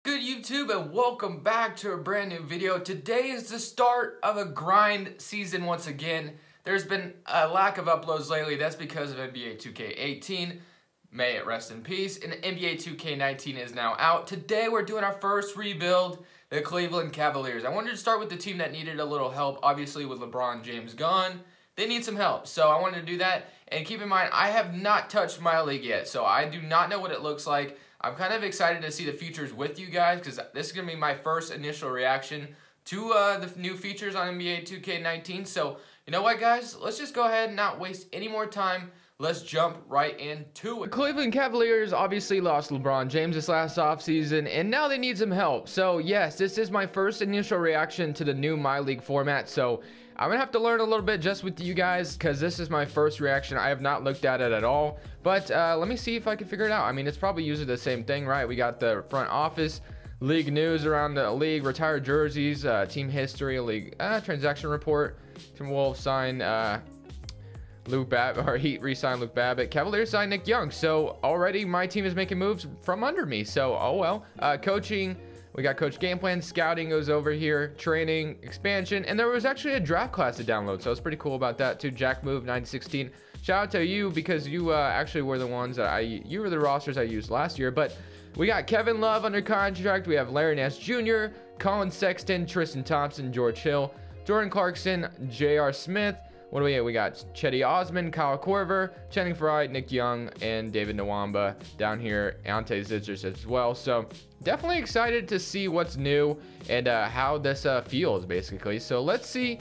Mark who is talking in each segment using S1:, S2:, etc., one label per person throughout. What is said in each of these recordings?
S1: Good YouTube, and welcome back to a brand new video. Today is the start of a grind season once again. There's been a lack of uploads lately. That's because of NBA 2K18. May it rest in peace. And NBA 2K19 is now out. Today we're doing our first rebuild, the Cleveland Cavaliers. I wanted to start with the team that needed a little help. Obviously with LeBron James gone, they need some help. So I wanted to do that. And keep in mind, I have not touched my league yet. So I do not know what it looks like. I'm kind of excited to see the features with you guys because this is going to be my first initial reaction to the new features on NBA 2K19. So, you know what, guys? Let's just go ahead and not waste any more time. Let's jump right into it. The Cleveland Cavaliers obviously lost LeBron James this last offseason, and now they need some help. So, yes, this is my first initial reaction to the new My League format. So, I'm going to have to learn a little bit just with you guys because this is my first reaction. I have not looked at it at all. But let me see if I can figure it out. I mean, it's probably usually the same thing, right? We got the front office, league news around the league, retired jerseys, team history, league transaction report. Timberwolves sign Luke Babbitt, or Heat re-signed Luke Babbitt. Cavaliers signed Nick Young. So already my team is making moves from under me. So, oh well. Coaching. We got coach game plan, scouting goes over here, training, expansion, and there was actually a draft class to download, so I was pretty cool about that too. Jack Move 916. Shout out to you because you actually were the ones that you were the rosters I used last year. But we got Kevin Love under contract. We have Larry Nance Jr., Colin Sexton, Tristan Thompson, George Hill, Jordan Clarkson, J.R. Smith. What do we get? We got Chetty Osman, Kyle Korver, Channing Frye, Nick Young, and David Nwamba down here. Ante Zizic as well. So definitely excited to see what's new and how this feels, basically. So let's see.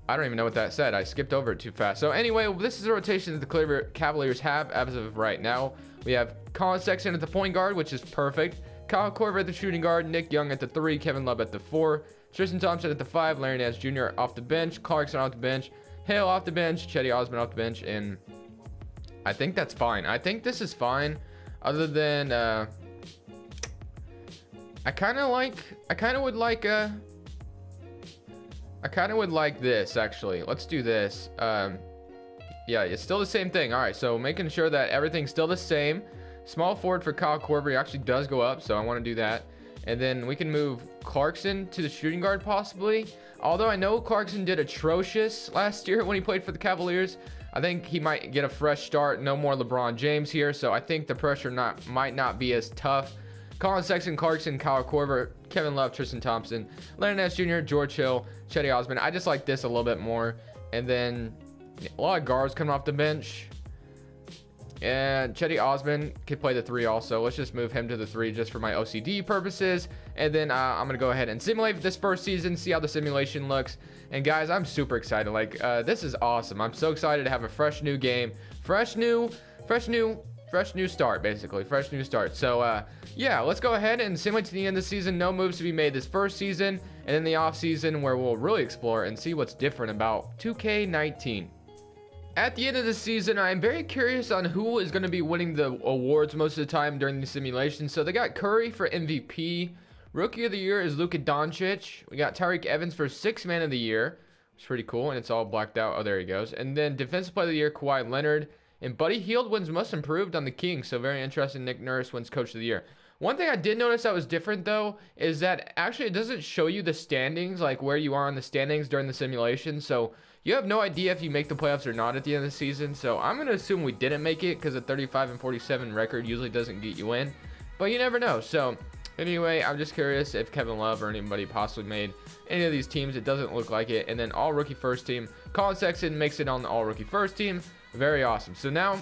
S1: I don't even know what that said. I skipped over it too fast. So anyway, this is the rotation that the Cavaliers have as of right now. We have Colin Sexton at the point guard, which is perfect. Kyle Korver at the shooting guard, Nick Young at the 3, Kevin Love at the 4, Tristan Thompson at the 5, Larry Nance Jr. off the bench, Clarkson off the bench, Hale off the bench, Chetty Osman off the bench, and I think that's fine. I think this is fine, other than I kind of would like this actually. Let's do this. Yeah, it's still the same thing. All right, so making sure that everything's still the same. Small forward for Kyle Korver. He actually does go up, so I want to do that. And then we can move Clarkson to the shooting guard possibly. Although I know Clarkson did atrocious last year when he played for the Cavaliers. I think he might get a fresh start. No more LeBron James here, so I think the pressure might not be as tough. Colin Sexton, Clarkson, Kyle Korver, Kevin Love, Tristan Thompson, Larry Nance Jr., George Hill, Chetty Osman. I just like this a little bit more. And then a lot of guards coming off the bench. And Chetty Osman can play the 3 also. Let's just move him to the 3 just for my OCD purposes. And then I'm going to go ahead and simulate this first season, see how the simulation looks. And guys, I'm super excited. Like, this is awesome. I'm so excited to have a fresh new game. Fresh new start, basically. Fresh new start. So, yeah, let's go ahead and simulate to the end of the season. No moves to be made this first season. And in the off season where we'll really explore and see what's different about 2K19. At the end of the season, I'm very curious on who is going to be winning the awards most of the time during the simulation. So they got Curry for MVP. Rookie of the Year is Luka Doncic. We got Tyreke Evans for 6th Man of the Year. It's pretty cool, and it's all blacked out. Oh, there he goes. And then Defensive Player of the Year, Kawhi Leonard. And Buddy Hield wins Most Improved on the Kings. So very interesting. Nick Nurse wins Coach of the Year. One thing I did notice that was different, though, is that actually it doesn't show you the standings, like where you are in the standings during the simulation. So you have no idea if you make the playoffs or not at the end of the season. So I'm going to assume we didn't make it because a 35-47 record usually doesn't get you in. But you never know. So anyway, I'm just curious if Kevin Love or anybody possibly made any of these teams. It doesn't look like it. And then all rookie first team. Colin Sexton makes it on the all rookie first team. Very awesome. So now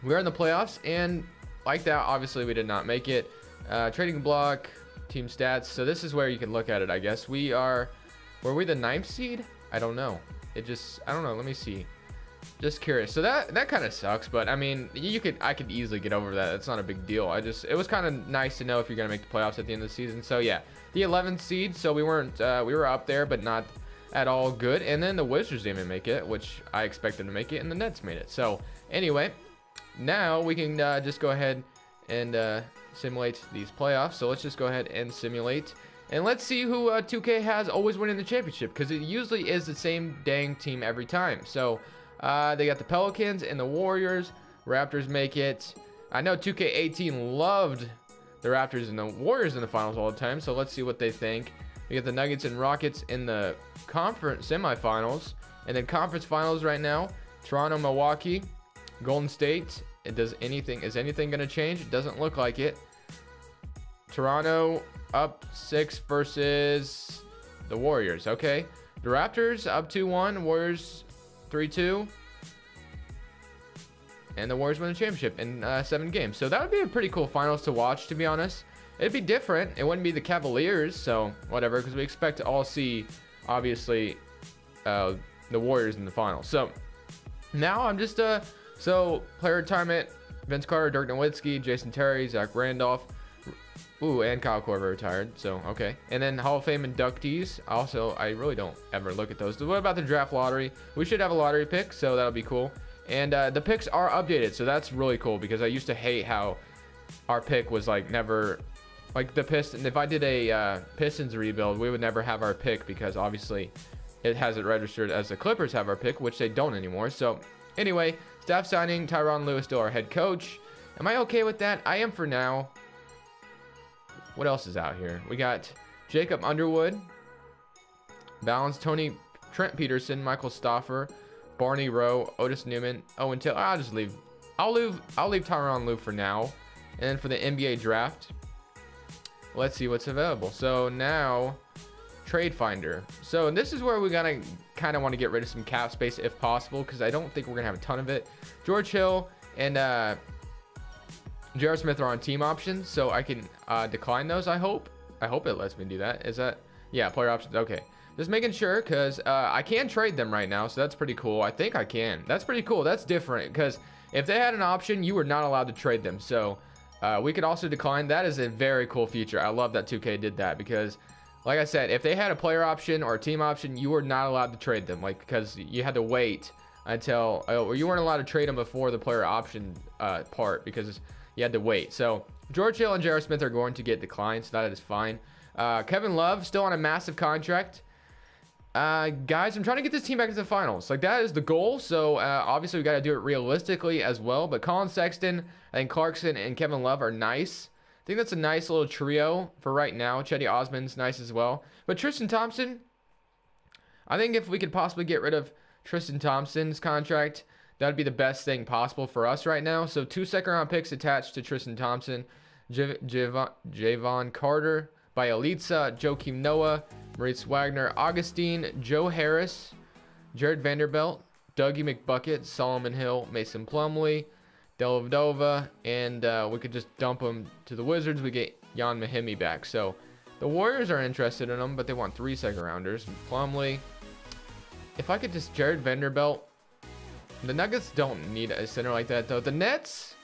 S1: we're in the playoffs. And like that, obviously we did not make it. Trading block, team stats. So this is where you can look at it, I guess. Were we the 9th seed? I don't know. I don't know. Let me see. Just curious. So that kind of sucks, but I mean, I could easily get over that. It's not a big deal. It was kind of nice to know if you're going to make the playoffs at the end of the season. So yeah, the 11th seed. So we were up there, but not at all good. And then the Wizards didn't make it, which I expected to make it, and the Nets made it. So anyway, now we can just go ahead and simulate these playoffs. So let's just go ahead and simulate. And let's see who 2K has always winning the championship, because it usually is the same dang team every time. So they got the Pelicans and the Warriors. Raptors make it. I know 2K18 loved the Raptors and the Warriors in the finals all the time. So let's see what they think. We get the Nuggets and Rockets in the conference semifinals, and then conference finals right now. Toronto, Milwaukee, Golden State. Is anything going to change? It doesn't look like it. Toronto up 6 versus the Warriors. Okay. The Raptors up 2-1. Warriors 3-2. And the Warriors win the championship in 7 games. So that would be a pretty cool finals to watch, to be honest. It'd be different. It wouldn't be the Cavaliers, so whatever, because we expect to all see, obviously, the Warriors in the finals. So now I'm just so player retirement: Vince Carter, Dirk Nowitzki, Jason Terry, Zach Randolph, and Kyle Korver retired. So okay, and then Hall of Fame inductees. Also, I really don't ever look at those. What about the draft lottery? We should have a lottery pick, so that'll be cool. And the picks are updated, so that's really cool, because I used to hate how our pick was like never. Like the Pistons, if I did a Pistons rebuild, we would never have our pick, because obviously it has it registered as the Clippers have our pick, which they don't anymore. So anyway, staff signing: Tyronn Lue still our head coach. Am I okay with that? I am for now. What else is out here? We got Jacob Underwood, Balance, Trent Peterson, Michael Stauffer, Barney Rowe, Otis Newman, Owen Taylor. I'll leave Tyronn Lue for now. And then for the NBA draft, let's see what's available. So now, Trade Finder. So this is where we gotta kind of want to get rid of some cap space if possible, because I don't think we're gonna have a ton of it. George Hill and J.R. Smith are on team options, so I can decline those. I hope it lets me do that. Is that, yeah, player options? Okay, just making sure, because I can trade them right now, so that's pretty cool. I think I can. That's pretty cool. That's different, because if they had an option, you were not allowed to trade them. So we could also decline. That is a very cool feature. I love that 2K did that, because like I said, if they had a player option or a team option, you were not allowed to trade them, like, because you had to wait until, or you weren't allowed to trade them before the player option part, because you had to wait. So George Hill and J.R. Smith are going to get declined, so that is fine. Kevin Love still on a massive contract. Guys, I'm trying to get this team back to the finals. Like, that is the goal. So obviously we got to do it realistically as well. But Colin Sexton and Clarkson and Kevin Love are nice. I think that's a nice little trio for right now. Chetty Osman's nice as well. But Tristan Thompson, I think if we could possibly get rid of Tristan Thompson's contract, that'd be the best thing possible for us right now. So 2 second-round picks attached to Tristan Thompson: Javon Carter, Bielitsa, Joakim Noah, Maurice Wagner, Augustine, Joe Harris, Jared Vanderbilt, Dougie McBucket, Solomon Hill, Mason Plumlee, Dellavedova, and we could just dump them to the Wizards. We get Jan Mahimi back. So the Warriors are interested in them, but they want 3 second-rounders. Plumlee. If I could just Jared Vanderbilt. The Nuggets don't need a center like that, though. The Nets,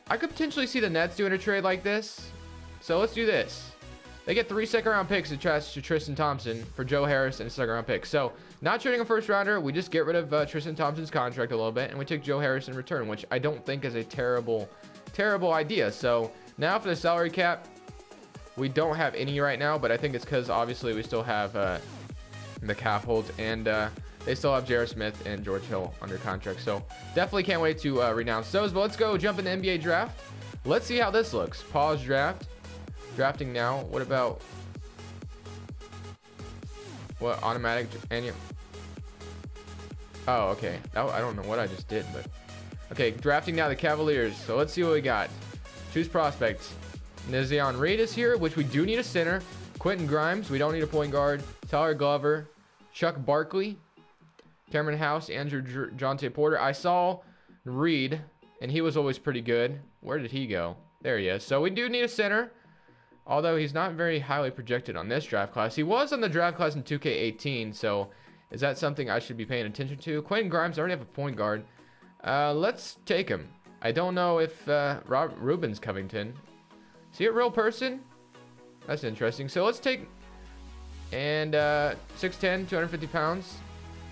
S1: I could potentially see the Nets doing a trade like this. So let's do this. They get 3 second-round picks attached to Tristan Thompson for Joe Harris and a second-round pick. So not trading a first-rounder. We just get rid of Tristan Thompson's contract a little bit, and we take Joe Harris in return, which I don't think is a terrible idea. So now for the salary cap, we don't have any right now, but I think it's because obviously we still have the cap holds, and they still have J.R. Smith and George Hill under contract. So definitely can't wait to renounce those. But let's go jump in the NBA draft. Let's see how this looks. Pause draft. Drafting now. What about what automatic annual? Oh, okay. I don't know what I just did, but okay. Drafting now the Cavaliers. So let's see what we got. Choose prospects. Nizion Reed is here, which we do need a center. Quentin Grimes. We don't need a point guard. Tyler Glover. Chuck Barkley. Cameron House. Andrew Jonte Porter. I saw Reed, and he was always pretty good. Where did he go? There he is. So we do need a center. Although he's not very highly projected on this draft class. He was on the draft class in 2K18, so is that something I should be paying attention to? Quentin Grimes already have a point guard. Let's take him. I don't know if Rubens Covington. Is he a real person? That's interesting. So let's take, and 6'10", 250 pounds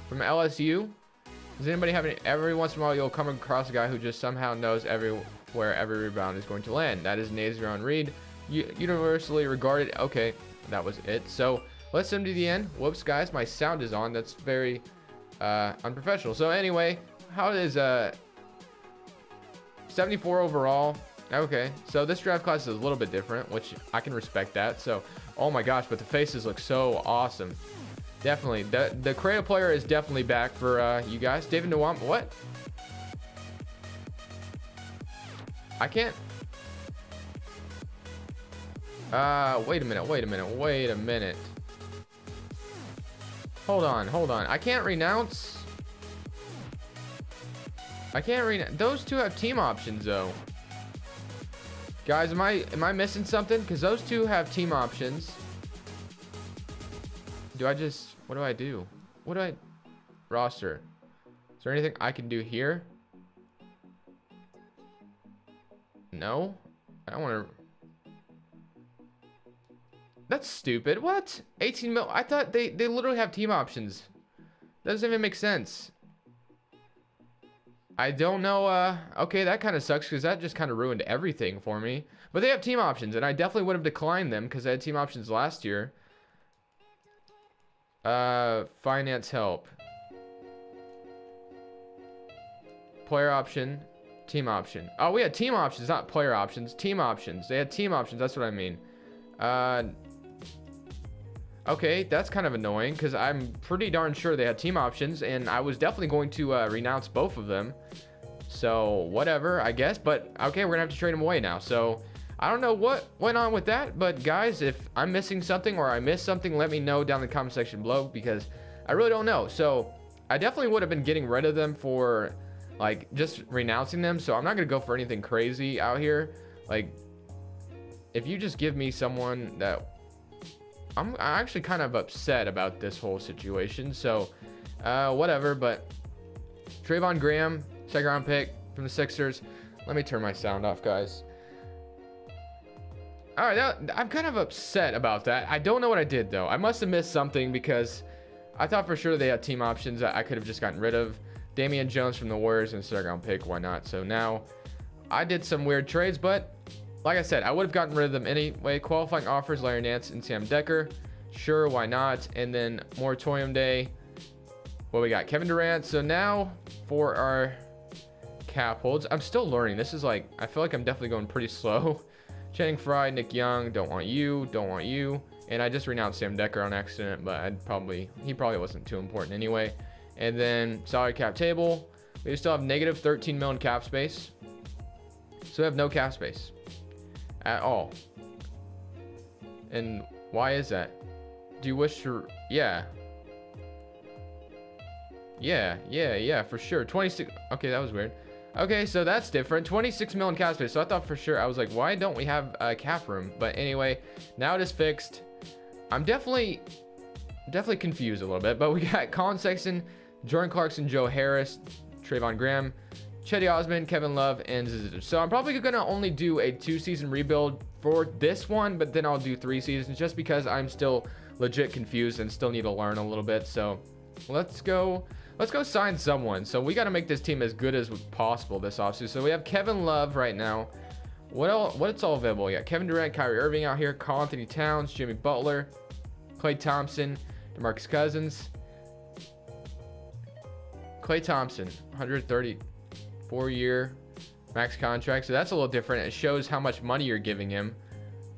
S1: from LSU. Does anybody have any, every once in a while you'll come across a guy who just somehow knows where every rebound is going to land. That is Nizion Reed. Universally regarded. Okay, that was it. So let's send him to the end. Whoops, guys, my sound is on. That's very unprofessional. So anyway, how is 74 overall? Okay, so this draft class is a little bit different, which I can respect that. So, oh my gosh, but the faces look so awesome. Definitely, the creative player is definitely back for you guys. David Nwam, what? I can't. Wait a minute. Hold on. I can't renounce. Those two have team options though. Guys, am I missing something? Because those two have team options. What do I do? Roster. Is there anything I can do here? No? I don't want to. That's stupid. What? 18 mil? I thought they literally have team options. That doesn't even make sense. I don't know. Okay, that kind of sucks because that just kind of ruined everything for me. But they have team options, and I definitely would have declined them because I had team options last year. Finance help. Player option. Team option. Oh, we had team options, not player options. Team options. They had team options. That's what I mean. Okay, that's kind of annoying because I'm pretty darn sure they had team options, and I was definitely going to renounce both of them. So whatever, I guess. But okay, we're gonna have to trade them away now. So I don't know what went on with that, but guys, if I'm missing something or I missed something, let me know down in the comment section below because I really don't know. So I definitely would have been getting rid of them for like just renouncing them. So I'm not gonna go for anything crazy out here. Like if you just give me someone that I'm actually kind of upset about this whole situation. So whatever, but Trayvon Graham, second round pick from the Sixers. Let me turn my sound off, guys. All right, I'm kind of upset about that. I don't know what I did though. I must have missed something because I thought for sure they had team options that I could have just gotten rid of. Damian Jones from the Warriors and second round pick, why not? So now I did some weird trades, but like I said, I would have gotten rid of them anyway. Qualifying offers, Larry Nance and Sam Decker. Sure, why not? And then moratorium day. Well, we got Kevin Durant. So now for our cap holds, I'm still learning. This is like, I feel like I'm definitely going pretty slow. Channing Frye, Nick Young, don't want you. And I just renounced Sam Decker on accident, but he probably wasn't too important anyway. And then salary cap table. We still have negative 13 million cap space. So we have no cap space at all. And why is that? Do you wish to? Yeah, for sure. 26. Okay, that was weird. Okay, so that's different. 26 million cap space. So I thought for sure, I was like, why don't we have a cap room? But anyway, now it is fixed. I'm definitely confused a little bit, but we got Colin Sexton, Jordan Clarkson, Joe Harris, Trayvon Graham, Chetty Osman, Kevin Love, and Zizic. So I'm probably gonna only do a 2-season rebuild for this one, but then I'll do 3 seasons just because I'm still legit confused and still need to learn a little bit. So let's go sign someone. So we got to make this team as good as possible this offseason. So we have Kevin Love right now. What's all available? We got Kevin Durant, Kyrie Irving out here, Karl Anthony Towns, Jimmy Butler, Klay Thompson, DeMarcus Cousins. Klay Thompson, 134-year max contract. So that's a little different. It shows how much money you're giving him,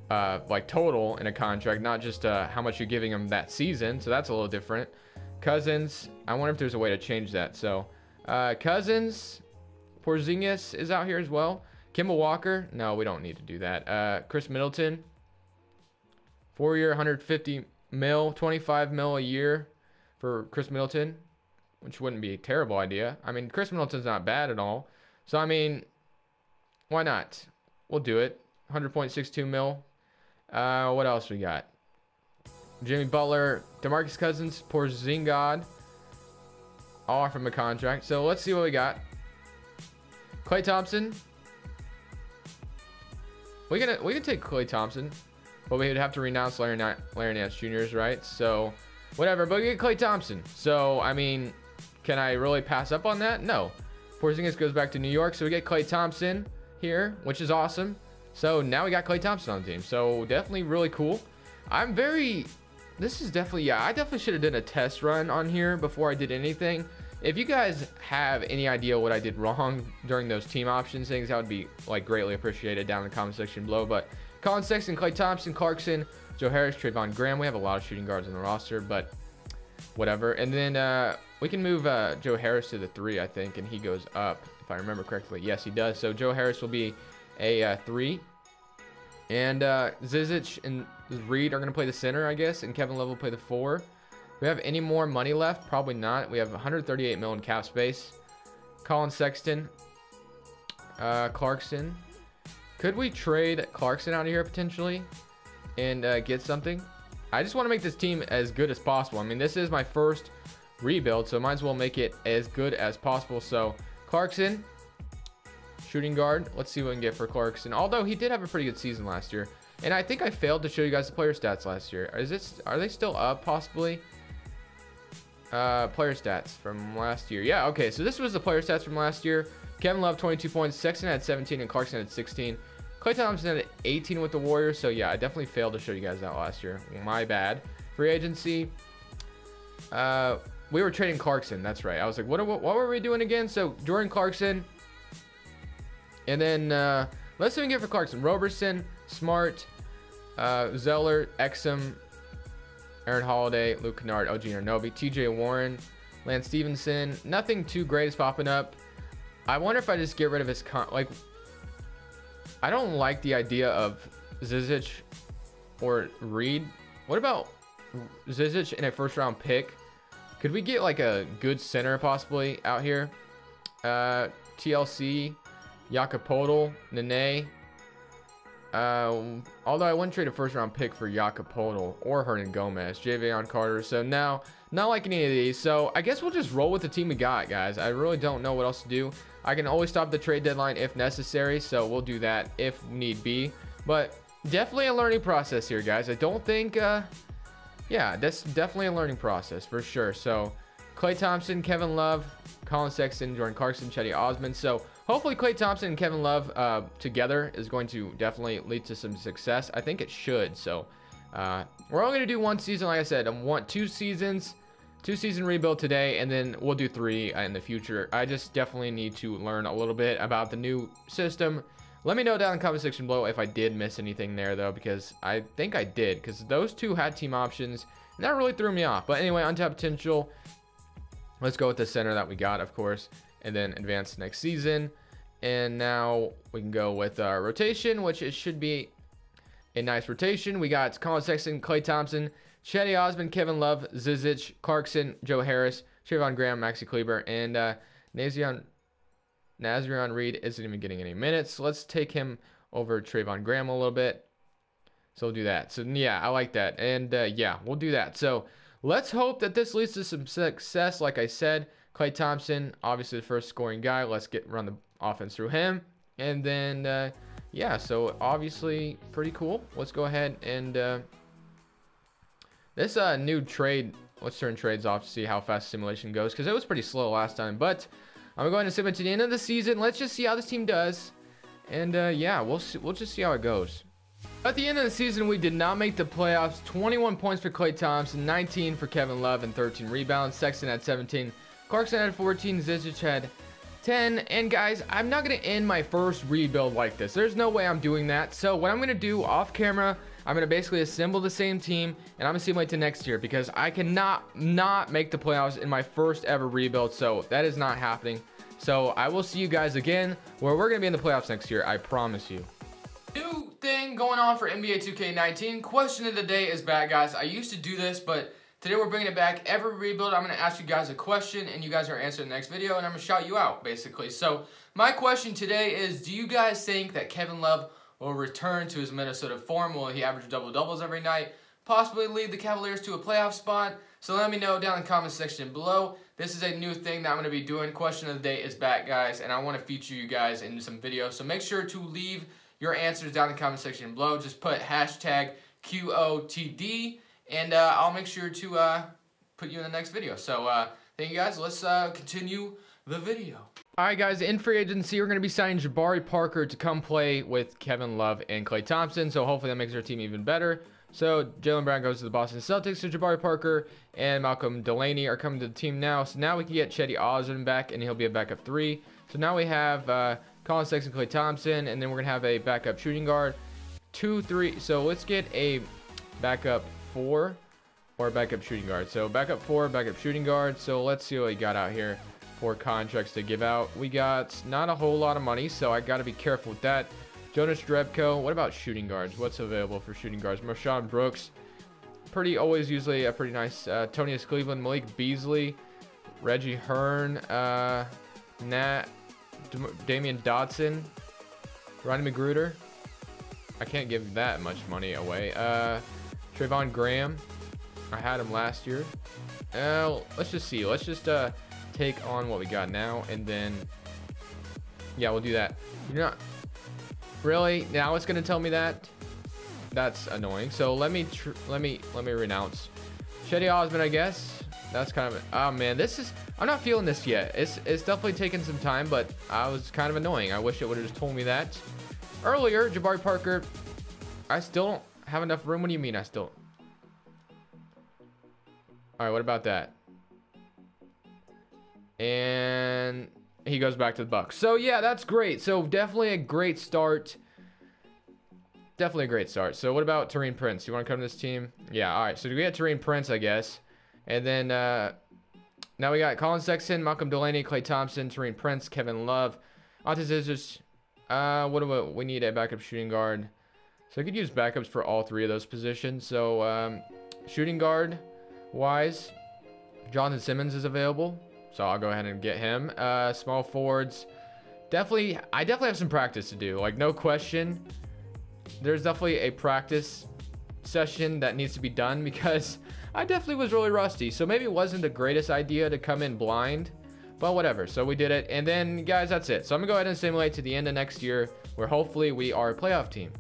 S1: like total in a contract, not just how much you're giving him that season. So that's a little different. Cousins, I wonder if there's a way to change that. So Cousins, Porzingis is out here as well. Kemba Walker, no, we don't need to do that. Chris Middleton, 4-year, 150 mil, 25 mil a year for Chris Middleton, which wouldn't be a terrible idea. I mean, Chris Middleton's not bad at all. So, I mean, why not? We'll do it. 100.62 mil. What else we got? Jimmy Butler, DeMarcus Cousins, Porzingis, all from a contract. So let's see what we got. Klay Thompson. We can take Klay Thompson, but we would have to renounce Larry Nance Jr.'s, right? So whatever. But we get Klay Thompson. So I mean, can I really pass up on that? No. Porzingis goes back to New York, so we get Klay Thompson here, which is awesome. So now we got Klay Thompson on the team. So definitely really cool. This is definitely, yeah, I definitely should have done a test run on here before I did anything. If you guys have any idea what I did wrong during those team options things, that would be like greatly appreciated down in the comment section below. But Colin Sexton, Klay Thompson, Clarkson, Joe Harris, Trayvon Graham. We have a lot of shooting guards on the roster, but whatever. And then we can move Joe Harris to the 3, I think, and he goes up, if I remember correctly. Yes, he does. So Joe Harris will be a 3. And Zizic and Reed are going to play the center, I guess, and Kevin Love will play the 4. We have any more money left? Probably not. We have 138 million cap space. Colin Sexton, Clarkson. Could we trade Clarkson out of here potentially and get something? I just want to make this team as good as possible. I mean, this is my first rebuild, so might as well make it as good as possible. So Clarkson, shooting guard. Let's see what we can get for Clarkson. Although he did have a pretty good season last year, and I think I failed to show you guys the player stats last year. Are they still up possibly? Player stats from last year. Yeah, okay, so this was the player stats from last year. Kevin Love 22 points, Sexton had 17, and Clarkson had 16. Klay Thompson had 18 with the Warriors. So yeah, I definitely failed to show you guys that last year. My bad. Free agency, we were trading Clarkson. That's right. I was like, what were we doing again? So Jordan Clarkson, and then let's see what we can get for Clarkson. Roberson, Smart, Zeller, Exum, Aaron Holiday, Luke Kennard, OG Anunoby, TJ Warren, Lance Stevenson. Nothing too great is popping up. I wonder if I just get rid of his I don't like the idea of Zizic or Reed. What about Zizic in a first round pick? Could we get like a good center possibly out here? TLC, Jakob, Nene. Although I wouldn't trade a first round pick for Jakob or Hernan Gomez, Javion Carter. So now, not like any of these. So I guess we'll just roll with the team we got, guys. I really don't know what else to do. I can always stop the trade deadline if necessary, so we'll do that if need be. But definitely a learning process here, guys. I don't think, yeah, that's definitely a learning process for sure. So Klay Thompson, Kevin Love, Colin Sexton, Jordan Clarkson, Chetty Osman. So hopefully Klay Thompson and Kevin Love together is going to definitely lead to some success. I think it should. So we're only going to do 1 season. Like I said, I want 2 seasons. 2-season rebuild today, and then we'll do 3 in the future. I just definitely need to learn a little bit about the new system. Let me know down in the comment section below if I did miss anything there, though, because I think I did, because those 2 had team options, and that really threw me off. But anyway, untapped potential. Let's go with the center that we got, of course, and then advance next season. And now we can go with our rotation, which it should be a nice rotation. We got Colin Sexton, Klay Thompson, Chetty Osman, Kevin Love, Zizic, Clarkson, Joe Harris, Trayvon Graham, Maxi Kleber, and Nazarion Reed isn't even getting any minutes. Let's take him over Trayvon Graham a little bit. So we'll do that. So yeah, I like that. And yeah, we'll do that. So let's hope that this leads to some success. Like I said, Klay Thompson, obviously the first scoring guy. Let's run the offense through him. And then, yeah, so obviously pretty cool. Let's go ahead and... this new trade, let's turn trades off to see how fast simulation goes, because it was pretty slow last time. But I'm going to sim it to the end of the season. Let's just see how this team does, and yeah, we'll just see how it goes. At the end of the season, we did not make the playoffs. 21 points for Klay Thompson, 19 for Kevin Love, and 13 rebounds. Sexton had 17, Clarkson had 14, Zizic had 10. And guys, I'm not going to end my first rebuild like this. There's no way I'm doing that. So what I'm going to do off camera, I'm going to basically assemble the same team, and I'm going to simulate to next year, because I cannot not make the playoffs in my first ever rebuild. So that is not happening. So I will see you guys again where we're going to be in the playoffs next year. I promise you. New thing going on for NBA 2K19. Question of the day is back, guys. I used to do this, but today we're bringing it back. Every rebuild, I'm going to ask you guys a question, and you guys are answering the next video, and I'm going to shout you out, basically. So my question today is, do you guys think that Kevin Love will return to his Minnesota form? Will he average double-doubles every night? Possibly lead the Cavaliers to a playoff spot? So let me know down in the comment section below. This is a new thing that I'm going to be doing. Question of the day is back, guys, and I want to feature you guys in some videos. So make sure to leave your answers down in the comment section below. Just put hashtag QOTD, and I'll make sure to put you in the next video. So thank you guys. Let's continue the video. All right, guys, in free agency, we're going to be signing Jabari Parker to come play with Kevin Love and Klay Thompson. So hopefully that makes our team even better. So Jaylen Brown goes to the Boston Celtics. So Jabari Parker and Malcolm Delaney are coming to the team now. So now we can get Cedi Osman back, and he'll be a backup 3. So now we have Colin Sexton, Klay Thompson, and then we're going to have a backup shooting guard. 2, 3. So let's get a backup 4 or backup shooting guard. So backup 4, backup shooting guard. So let's see what we got out here. 4 contracts to give out. We got not a whole lot of money, so I got to be careful with that. Jonas Drebko. What about shooting guards? What's available for shooting guards? Marshawn Brooks. Usually a pretty nice. Tonius Cleveland, Malik Beasley, Reggie Hearn, Damian Dotson, Ronnie McGruder. I can't give that much money away. Trayvon Graham. I had him last year. Let's just see. Let's just take on what we got now, and then yeah, we'll do that. You're not really now. It's gonna tell me that. That's annoying. So let me renounce Cedi Osman, I guess. That's kind of oh man, this is I'm not feeling this yet. It's definitely taking some time, but I was kind of annoying. I wish it would have just told me that earlier. Jabari Parker. I still don't have enough room. What do you mean I still? All right, what about that? And he goes back to the Bucks. So yeah, that's great. So definitely a great start. Definitely a great start. So what about Taurean Prince? You want to come to this team? Yeah, all right. So we got Taurean Prince, I guess. And then now we got Colin Sexton, Malcolm Delaney, Klay Thompson, Taurean Prince, Kevin Love. Onto scissors. What do we need? A backup shooting guard. So I could use backups for all 3 of those positions. So shooting guard wise, Jonathan Simmons is available. So I'll go ahead and get him. Small forwards. I definitely have some practice to do. Like, no question. There's definitely a practice session that needs to be done because I definitely was really rusty. So maybe it wasn't the greatest idea to come in blind. But whatever. So we did it. And then, guys, that's it. So I'm going to go ahead and simulate to the end of next year where hopefully we are a playoff team.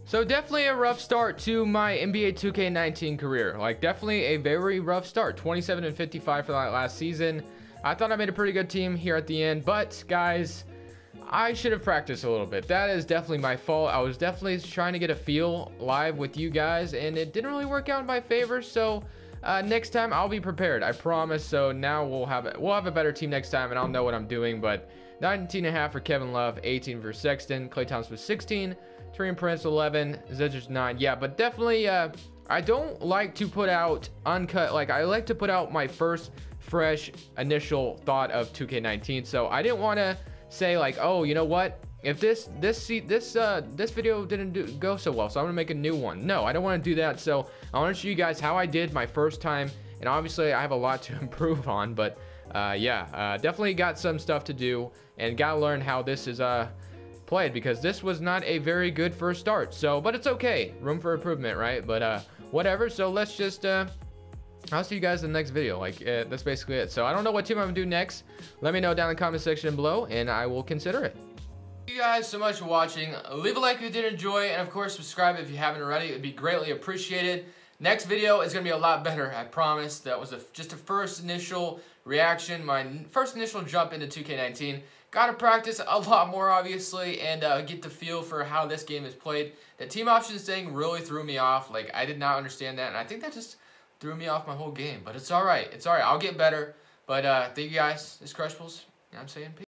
S1: So definitely a rough start to my NBA 2K19 career. Like, definitely a very rough start. 27-55 for that last season. I thought I made a pretty good team here at the end, but guys, I should have practiced a little bit. That is definitely my fault. I was definitely trying to get a feel live with you guys, and it didn't really work out in my favor. So next time I'll be prepared, I promise. So now we'll have a better team next time, and I'll know what I'm doing. But 19.5 for Kevin Love, 18 for Sexton, Klay Thompson was 16, Taurean Prince 11, Zedger's 9. Yeah, but definitely I don't like to put out uncut. Like, I like to put out my first fresh initial thought of 2K19. So I didn't want to say like, oh, you know what, if this video didn't go so well, so I'm gonna make a new one. No, I don't want to do that. So I want to show you guys how I did my first time, and obviously I have a lot to improve on, but definitely got some stuff to do and gotta learn how this is played, because this was not a very good first start. So, but it's okay, room for improvement, right? But whatever. So let's just I'll see you guys in the next video. Like, that's basically it. So I don't know what team I'm gonna do next. Let me know down in the comment section below, and I will consider it. Thank you guys so much for watching. Leave a like if you did enjoy, and of course subscribe if you haven't already. It would be greatly appreciated. Next video is gonna be a lot better, I promise. That was just a first initial reaction, my first initial jump into 2K19. Gotta practice a lot more, obviously, and get the feel for how this game is played. The team options thing really threw me off. Like, I did not understand that, and I think that just threw me off my whole game. But it's alright. It's alright. I'll get better. But thank you guys. This is Crushables. I'm saying peace.